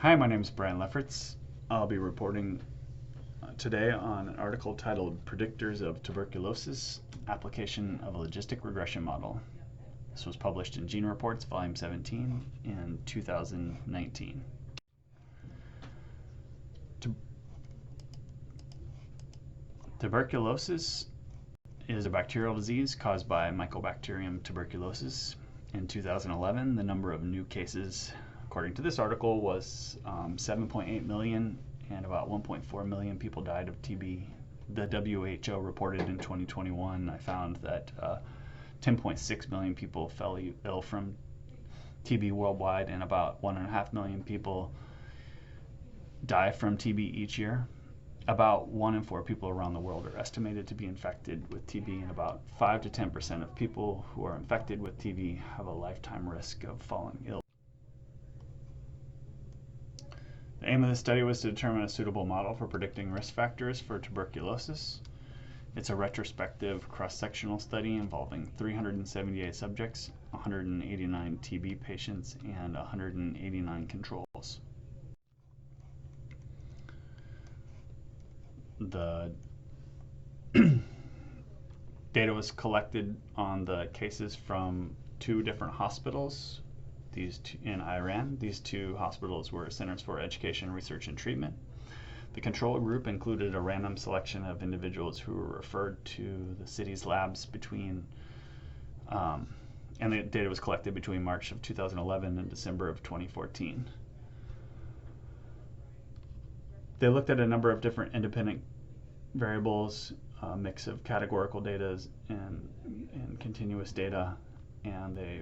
Hi, my name is Brian Lefferts. I'll be reporting today on an article titled Predictors of Tuberculosis, Application of a Logistic Regression Model. This was published in Gene Reports, Volume 17 in 2019. Tuberculosis is a bacterial disease caused by Mycobacterium tuberculosis. In 2011, the number of new cases, according to this article, was 7.8 million, and about 1.4 million people died of TB. The WHO reported in 2021, I found that 10.6 million people fell ill from TB worldwide, and about 1.5 million people die from TB each year. About 1 in 4 people around the world are estimated to be infected with TB, and about 5 to 10% of people who are infected with TB have a lifetime risk of falling ill. The aim of the study was to determine a suitable model for predicting risk factors for tuberculosis. It's a retrospective cross-sectional study involving 378 subjects, 189 TB patients, and 189 controls. The data was collected on the cases from 2 different hospitals in Iran. These 2 hospitals were Centers for Education, Research, and Treatment. The control group included a random selection of individuals who were referred to the city's labs and the data was collected between March of 2011 and December of 2014. They looked at a number of different independent variables, a mix of categorical data and continuous data, and they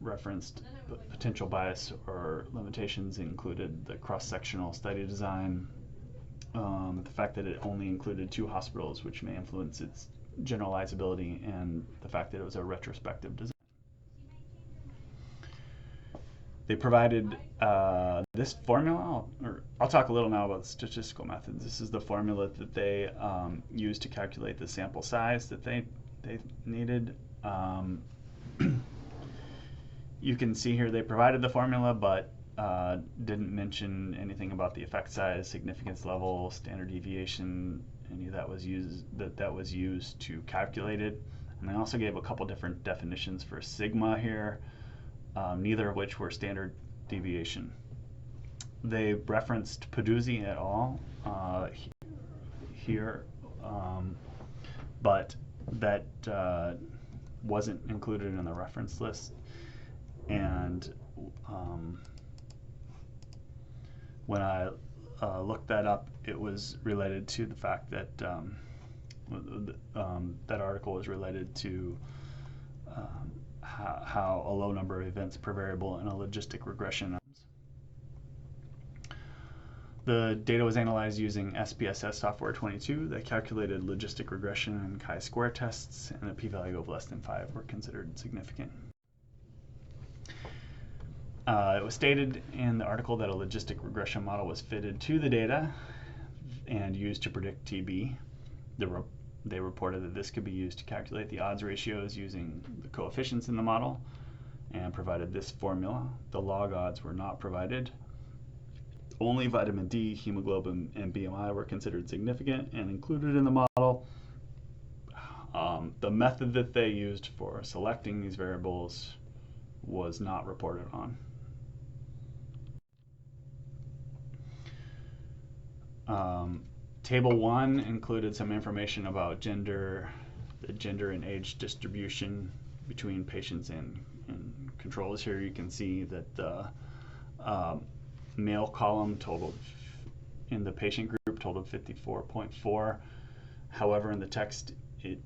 referenced potential bias or limitations. Included the cross-sectional study design, the fact that it only included 2 hospitals, which may influence its generalizability, and the fact that it was a retrospective design. They provided this formula. I'll talk a little now about the statistical methods. This is the formula that they used to calculate the sample size that they needed. You can see here they provided the formula, but didn't mention anything about the effect size, significance level, standard deviation, any of that was used to calculate it. And they also gave a couple different definitions for sigma here, neither of which were standard deviation. They referenced Peduzzi et al. Here, but that wasn't included in the reference list. And when I looked that up, it was related to the fact that that article was related to how a low number of events per variable in a logistic regression. The data was analyzed using SPSS software 22 that calculated logistic regression and chi-square tests, and a p-value of less than 5 were considered significant. It was stated in the article that a logistic regression model was fitted to the data and used to predict TB. They reported that this could be used to calculate the odds ratios using the coefficients in the model, and provided this formula. The log odds were not provided. Only vitamin D, hemoglobin, and BMI were considered significant and included in the model. The method that they used for selecting these variables was not reported on. Table 1 included some information about the gender and age distribution between patients and controls. Here you can see that the male column in the patient group totaled 54.4. However, in the text, they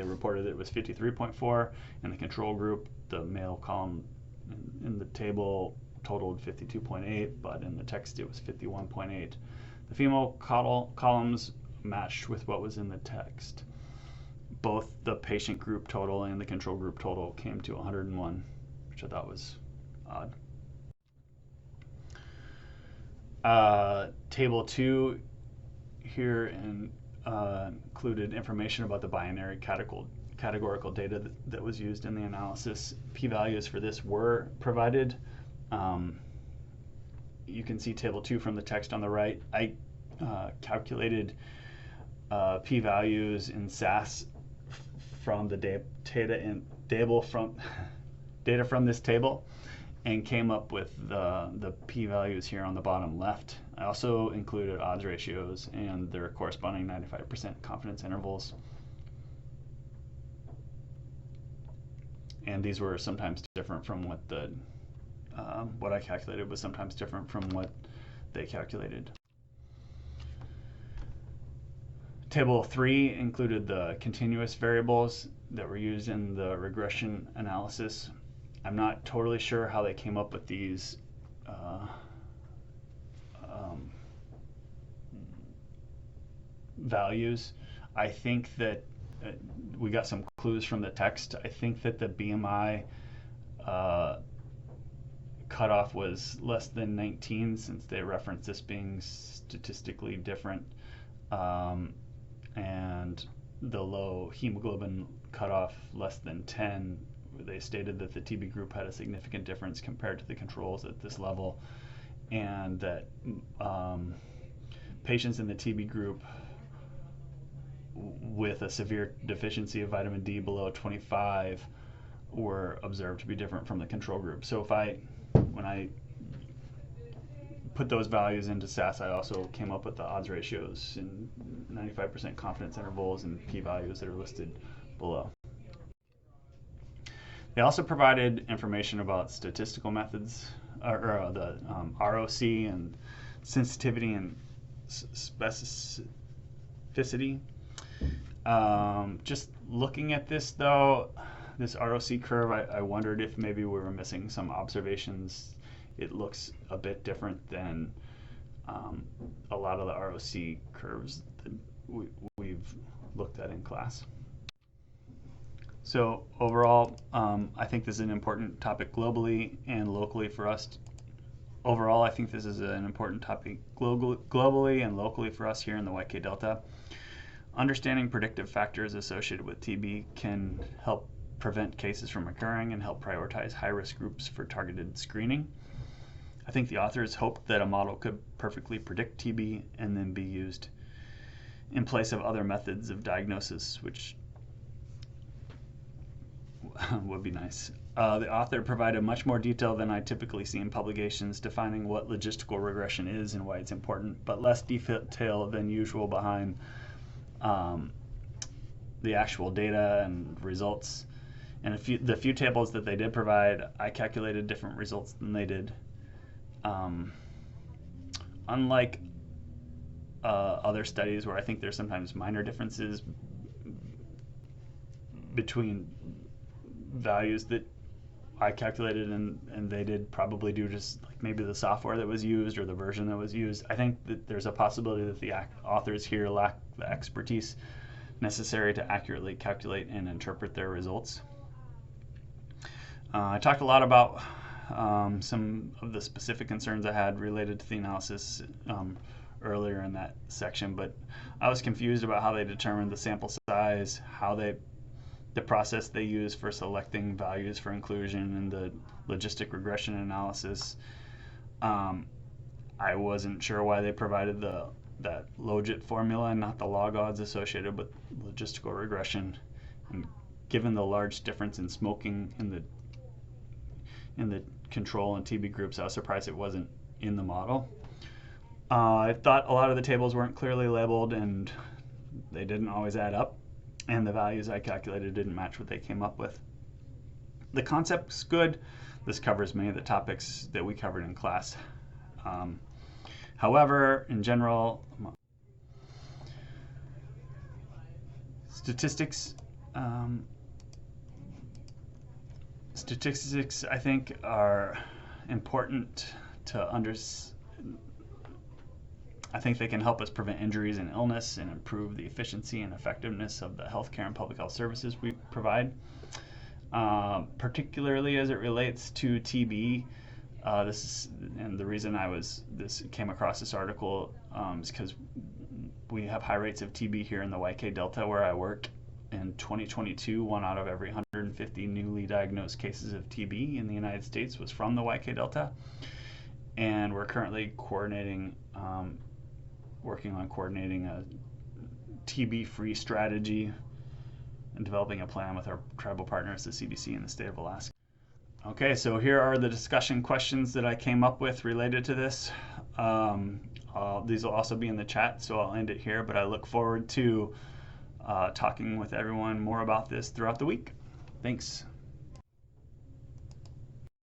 reported it was 53.4. In the control group, the male column in the table totaled 52.8, but in the text it was 51.8. The female columns matched with what was in the text. Both the patient group total and the control group total came to 101, which I thought was odd. Table 2 here included information about the binary categorical data that was used in the analysis. P-values for this were provided. you can see table 2 from the text on the right. I calculated p-values in SAS from the data from this table, and came up with the p-values here on the bottom left. I also included odds ratios and their corresponding 95% confidence intervals. And these were sometimes different from what I calculated was sometimes different from what they calculated. Table 3 included the continuous variables that were used in the regression analysis. I'm not totally sure how they came up with these values. I think that we got some clues from the text. I think that the BMI cutoff was less than 19, since they referenced this being statistically different, and the low hemoglobin cutoff less than 10. They stated that the TB group had a significant difference compared to the controls at this level, and that patients in the TB group with a severe deficiency of vitamin D below 25 were observed to be different from the control group. So when I put those values into SAS, I also came up with the odds ratios and 95% confidence intervals and p-values that are listed below. They also provided information about statistical methods, or the ROC and sensitivity and specificity. Just looking at this though, this ROC curve, I wondered if maybe we were missing some observations. It looks a bit different than a lot of the ROC curves that we've looked at in class. So overall, I think this is an important topic globally and locally for us. Overall, I think this is an important topic globally and locally for us here in the YK Delta. Understanding predictive factors associated with TB can help prevent cases from occurring and help prioritize high-risk groups for targeted screening. I think the authors hoped that a model could perfectly predict TB and then be used in place of other methods of diagnosis, which would be nice. The author provided much more detail than I typically see in publications, defining what logistical regression is and why it's important, but less detail than usual behind the actual data and results. And the few tables that they did provide, I calculated different results than they did. Unlike other studies where I think there's sometimes minor differences between values that I calculated and they did, probably due to like maybe the software that was used or the version that was used. I think that there's a possibility that the authors here lack the expertise necessary to accurately calculate and interpret their results. I talked a lot about some of the specific concerns I had related to the analysis earlier in that section, but I was confused about how they determined the sample size, the process they use for selecting values for inclusion in the logistic regression analysis. I wasn't sure why they provided that logit formula and not the log odds associated with logistical regression. And given the large difference in smoking in the control and TB groups, I was surprised it wasn't in the model. I thought a lot of the tables weren't clearly labeled and they didn't always add up, and the values I calculated didn't match what they came up with. The concept's good. This covers many of the topics that we covered in class. However, in general, statistics I think are important to understand. I think they can help us prevent injuries and illness and improve the efficiency and effectiveness of the healthcare and public health services we provide, particularly as it relates to TB. And the reason this came across this article is because we have high rates of TB here in the YK Delta where I work. In 2022, 1 out of every 150 newly diagnosed cases of TB in the United States was from the YK Delta. and we're currently working on coordinating a TB-free strategy and developing a plan with our tribal partners, the CBC and the state of Alaska. Okay, so here are the discussion questions that I came up with related to this. These will also be in the chat, so I'll end it here, but I look forward to talking with everyone more about this throughout the week. Thanks.